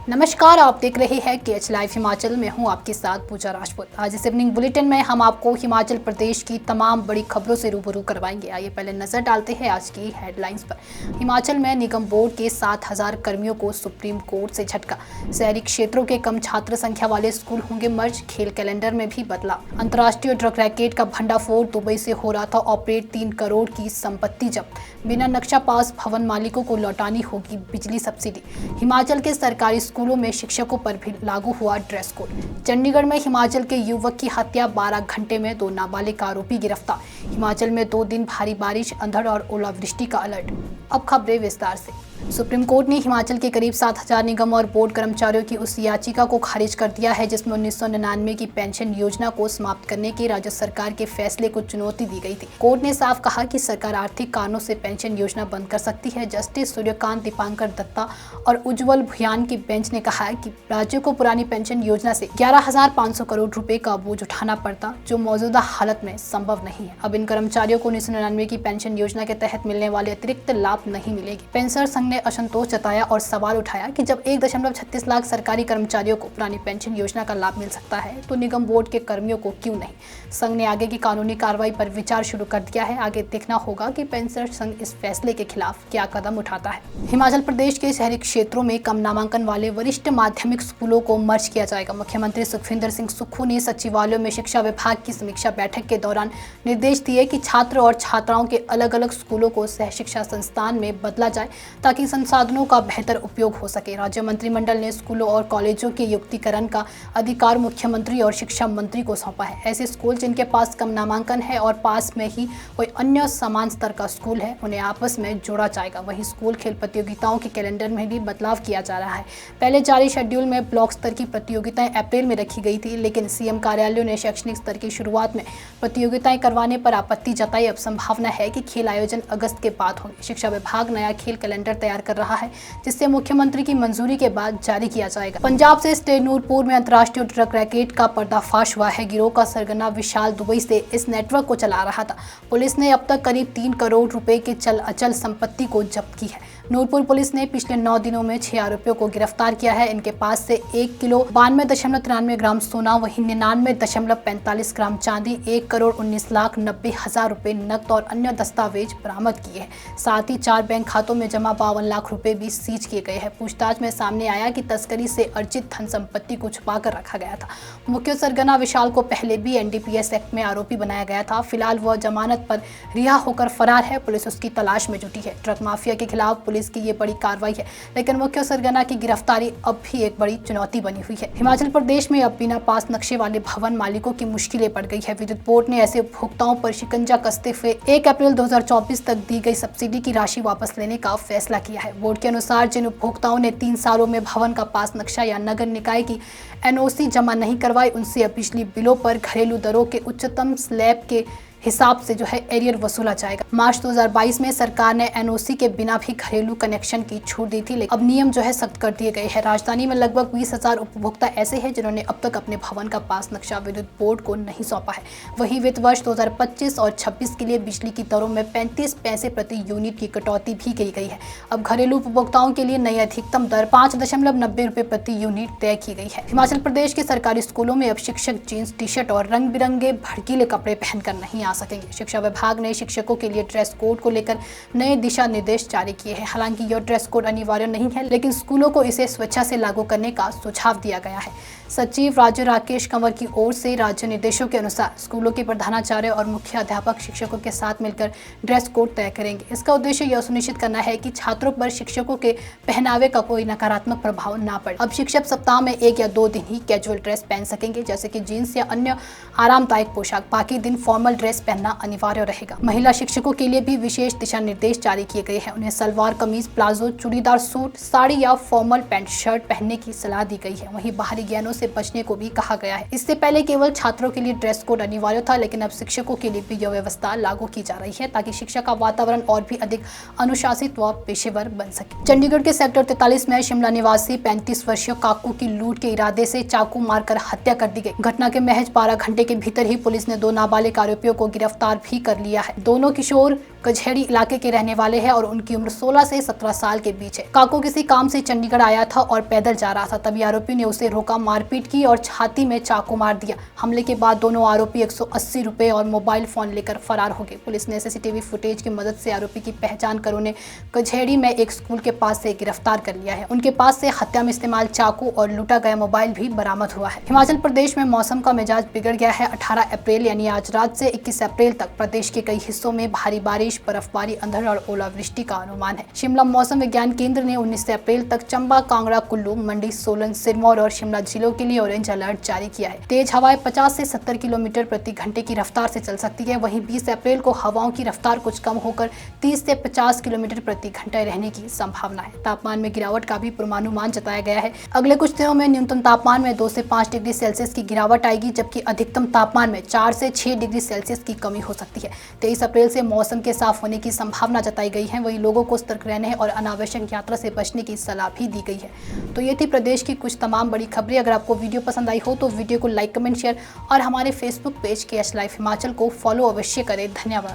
नमस्कार, आप देख रहे हैं KH लाइव हिमाचल में हूं आपके साथ पूजा राजपूत। आज इस इवनिंग बुलेटिन में हम आपको हिमाचल प्रदेश की तमाम बड़ी खबरों से रूबरू करवाएंगे। आइए पहले नजर डालते हैं आज की हेडलाइंस पर। हिमाचल में निगम बोर्ड के 7,000 कर्मियों को सुप्रीम कोर्ट से झटका। शहरी क्षेत्रों के कम छात्र संख्या वाले स्कूल होंगे मर्ज। खेल कैलेंडर में भी बदलाव। अंतर्राष्ट्रीय ड्रग रैकेट का भंडाफोड़। दुबई से हो रहा था ऑपरेट। 3 करोड़ की संपत्ति जब्त। बिना नक्शा पास भवन मालिकों को लौटानी होगी बिजली सब्सिडी। हिमाचल के सरकारी स्कूलों में शिक्षकों पर भी लागू हुआ ड्रेस कोड। चंडीगढ़ में हिमाचल के युवक की हत्या। 12 घंटे में 2 नाबालिग आरोपी गिरफ्तार। हिमाचल में 2 दिन भारी बारिश, अंधड़ और ओलावृष्टि का अलर्ट। अब खबरें विस्तार से। सुप्रीम कोर्ट ने हिमाचल के करीब 7,000 निगम और बोर्ड कर्मचारियों की उस याचिका को खारिज कर दिया है जिसमें 1999 की पेंशन योजना को समाप्त करने के राज्य सरकार के फैसले को चुनौती दी गई थी। कोर्ट ने साफ कहा कि सरकार आर्थिक कारणों से पेंशन योजना बंद कर सकती है। जस्टिस सूर्यकांत, दीपांकर दत्ता और उज्जवल भुयान की बेंच ने कहा कि राज्यों को पुरानी पेंशन योजना से 11,500 करोड़ रुपए का बोझ उठाना पड़ता, जो मौजूदा हालत में संभव नहीं है। अब इन कर्मचारियों को 1999 की पेंशन योजना के तहत मिलने वाले अतिरिक्त लाभ नहीं मिलेगी। पेंशनर संघ ने असंतोष जताया और सवाल उठाया कि जब 1.36 लाख सरकारी कर्मचारियों को पुरानी पेंशन योजना का लाभ मिल सकता है तो निगम बोर्ड के कर्मियों को क्यों नहीं। संघ ने आगे की कानूनी कार्रवाई पर विचार शुरू कर दिया है। आगे देखना होगा कि पेंशनर संघ इस फैसले के खिलाफ क्या कदम उठाता है। हिमाचल प्रदेश के शहरी क्षेत्रों में कम नामांकन वाले वरिष्ठ माध्यमिक स्कूलों को मर्ज किया जाएगा। मुख्यमंत्री सुखविंदर सिंह सुक्खू ने सचिवालयों में शिक्षा विभाग की समीक्षा बैठक के दौरान निर्देश दिए कि छात्र और छात्राओं के अलग अलग स्कूलों को सह शिक्षा संस्थान में बदला जाए ताकि संसाधनों का बेहतर उपयोग हो सके। राज्य मंत्रिमंडल ने स्कूलों और कॉलेजों के युक्तिकरण का अधिकार मुख्यमंत्री और शिक्षा मंत्री को सौंपा है। ऐसे स्कूल जिनके पास कम नामांकन है और पास में ही कोई अन्य समान स्तर का स्कूल है, उन्हें आपस में जोड़ा जाएगा। वहीं स्कूल खेल प्रतियोगिताओं के कैलेंडर में भी बदलाव किया जा रहा है। पहले जारी शेड्यूल में ब्लॉक स्तर की प्रतियोगिताएं अप्रैल में रखी गई थी, लेकिन सीएम कार्यालय ने शैक्षणिक स्तर की शुरुआत में प्रतियोगिताएं करवाने पर आपत्ति जताई। अब संभावना है कि खेल आयोजन अगस्त के बाद होंगे। शिक्षा विभाग नया खेल कैलेंडर तैयार कर रहा है जिससे मुख्यमंत्री की मंजूरी के बाद जारी किया जाएगा। पंजाब से स्टे नूरपुर में अंतर्राष्ट्रीय ड्रग रैकेट का पर्दाफाश हुआ है। गिरोह का सरगना विशाल दुबई से इस नेटवर्क को चला रहा था। पुलिस ने अब तक करीब 3 करोड़ रुपए के चल अचल संपत्ति को जब्त की है। नूरपुर पुलिस ने पिछले 9 दिनों में 6 आरोपियों को गिरफ्तार किया है। इनके पास से 1 किलो 92.93 ग्राम सोना, वहीं 99.45 ग्राम चांदी, 1 करोड़ 19 लाख 90 हजार रुपए नकद और अन्य दस्तावेज बरामद किए हैं। साथ ही 4 बैंक खातों में जमा 52 लाख रुपए भी सीज किए गए हैं। पूछताछ में सामने आया कि तस्करी से अर्जित धन संपत्ति को छुपा कर रखा गया था। मुख्य सरगना विशाल को पहले भी NDPS एक्ट में आरोपी बनाया गया था। फिलहाल वह जमानत पर रिहा होकर फरार है। पुलिस उसकी तलाश में जुटी है। ट्रक माफिया के खिलाफ पुलिस की ये बड़ी कार्रवाई है, लेकिन मुख्य सरगना की गिरफ्तारी अब भी एक बड़ी चुनौती बनी हुई है। हिमाचल प्रदेश में अब बिना पास नक्शे वाले भवन मालिकों की मुश्किलें बढ़ गई है। विद्युत बोर्ड ने ऐसे उपभोक्ताओं पर शिकंजा कसते हुए 1 अप्रैल 2024 तक दी गई सब्सिडी की राशि वापस लेने का फैसला किया है। बोर्ड के अनुसार जिन उपभोक्ताओं ने 3 सालों में भवन का पास नक्शा या नगर निकाय की NOC जमा नहीं करवाई, उनसे अब बिजली बिलों पर घरेलू दरों के उच्चतम स्लैब के हिसाब से एरियर वसूला जाएगा। मार्च 2022 में सरकार ने NOC के बिना भी घरेलू कनेक्शन की छूट दी थी, लेकिन अब नियम सख्त कर दिए गए हैं। राजधानी में लगभग 20,000 उपभोक्ता ऐसे हैं जिन्होंने अब तक अपने भवन का पास नक्शा विद्युत बोर्ड को नहीं सौंपा है। वहीं वित्त वर्ष 2025 और 26 के लिए बिजली की दरों में 35 पैसे प्रति यूनिट की कटौती भी की गई है। अब घरेलू उपभोक्ताओं के लिए नई अधिकतम दर 5.90 रुपए प्रति यूनिट तय की गई है। हिमाचल प्रदेश के सरकारी स्कूलों में अब शिक्षक जींस टी शर्ट और रंग बिरंगे भड़कीले कपड़े पहनकर नहीं आ सकेंगे। शिक्षा विभाग ने शिक्षकों के लिए ड्रेस कोड को लेकर नए दिशा निर्देश जारी किए हैं। हालांकि यह ड्रेस कोड अनिवार्य नहीं है, लेकिन स्कूलों को इसे स्वेच्छा से लागू करने का सुझाव दिया गया है। सचिव राज्य राकेश कंवर की ओर से राज्य निर्देशों के अनुसार स्कूलों के प्रधानाचार्य और मुख्य अध्यापक शिक्षकों के साथ मिलकर ड्रेस कोड तय करेंगे। इसका उद्देश्य यह सुनिश्चित करना है कि छात्रों पर शिक्षकों के पहनावे का कोई नकारात्मक प्रभाव ना पड़े। अब शिक्षक सप्ताह में 1 या 2 दिन ही कैजुअल ड्रेस पहन सकेंगे, जैसे कि जीन्स या अन्य आरामदायक पोशाक। बाकी दिन फॉर्मल ड्रेस पहनना अनिवार्य रहेगा। महिला शिक्षकों के लिए भी विशेष दिशा निर्देश जारी किए गए हैं। उन्हें सलवार कमीज, प्लाजो, चूड़ीदार सूट, साड़ी या फॉर्मल पैंट शर्ट पहनने की सलाह दी गई है। वहीं बाहरी ज्ञानों से बचने को भी कहा गया है। इससे पहले केवल छात्रों के लिए ड्रेस कोड अनिवार्य था, लेकिन अब शिक्षकों के लिए भी यह व्यवस्था लागू की जा रही है ताकि शिक्षा का वातावरण और भी अधिक अनुशासित व पेशेवर बन सके। चंडीगढ़ के सेक्टर 43 में शिमला निवासी 35 वर्षीय काकू की लूट के इरादे से चाकू मारकर हत्या कर दी गई। घटना के महज 12 घंटे के भीतर ही पुलिस ने 2 नाबालिग आरोपियों को गिरफ्तार भी कर लिया है। दोनों किशोर कझेड़ी इलाके के रहने वाले हैं और उनकी उम्र 16 से 17 साल के बीच है। काकू किसी काम से चंडीगढ़ आया था और पैदल जा रहा था, तभी आरोपी ने उसे रोका, मारपीट की और छाती में चाकू मार दिया। हमले के बाद दोनों आरोपी 180 रुपए और मोबाइल फोन लेकर फरार हो गए। पुलिस ने सीसीटीवी फुटेज की मदद से आरोपी की पहचान कर उन्हें कझेड़ी में एक स्कूल के पास से गिरफ्तार कर लिया है। उनके पास से हत्या में इस्तेमाल चाकू और लूटा गया मोबाइल भी बरामद हुआ है। हिमाचल प्रदेश में मौसम का मिजाज बिगड़ गया है। 18 अप्रैल यानी आज रात से 21 अप्रैल तक प्रदेश के कई हिस्सों में भारी बारिश, बर्फबारी, अंधड़ और ओलावृष्टि का अनुमान है। शिमला मौसम विज्ञान केंद्र ने 19 अप्रैल तक चंबा, कांगड़ा, कुल्लू, मंडी, सोलन, सिरमौर और शिमला जिलों के लिए ऑरेंज अलर्ट जारी किया है। तेज हवाएं 50 से 70 किलोमीटर प्रति घंटे की रफ्तार से चल सकती है। वहीं 20 अप्रैल को हवाओं की रफ्तार कुछ कम होकर 30 से 50 किलोमीटर प्रति घंटे रहने की संभावना है। तापमान में गिरावट का भी पूर्वानुमान जताया गया है। अगले कुछ दिनों में न्यूनतम तापमान में 2 से 5 डिग्री सेल्सियस की गिरावट आएगी, जबकि अधिकतम तापमान में 4 से 6 डिग्री सेल्सियस की कमी हो सकती है। 23 अप्रैल से मौसम के साफ होने की संभावना जताई गई है। वहीं लोगों को सतर्क रहने और अनावश्यक यात्रा से बचने की सलाह भी दी गई है। तो ये थी प्रदेश की कुछ तमाम बड़ी खबरें। अगर आपको वीडियो पसंद आई हो तो वीडियो को लाइक, कमेंट, शेयर और हमारे Facebook page KH live Himachal को फॉलो अवश्य करें। धन्यवाद।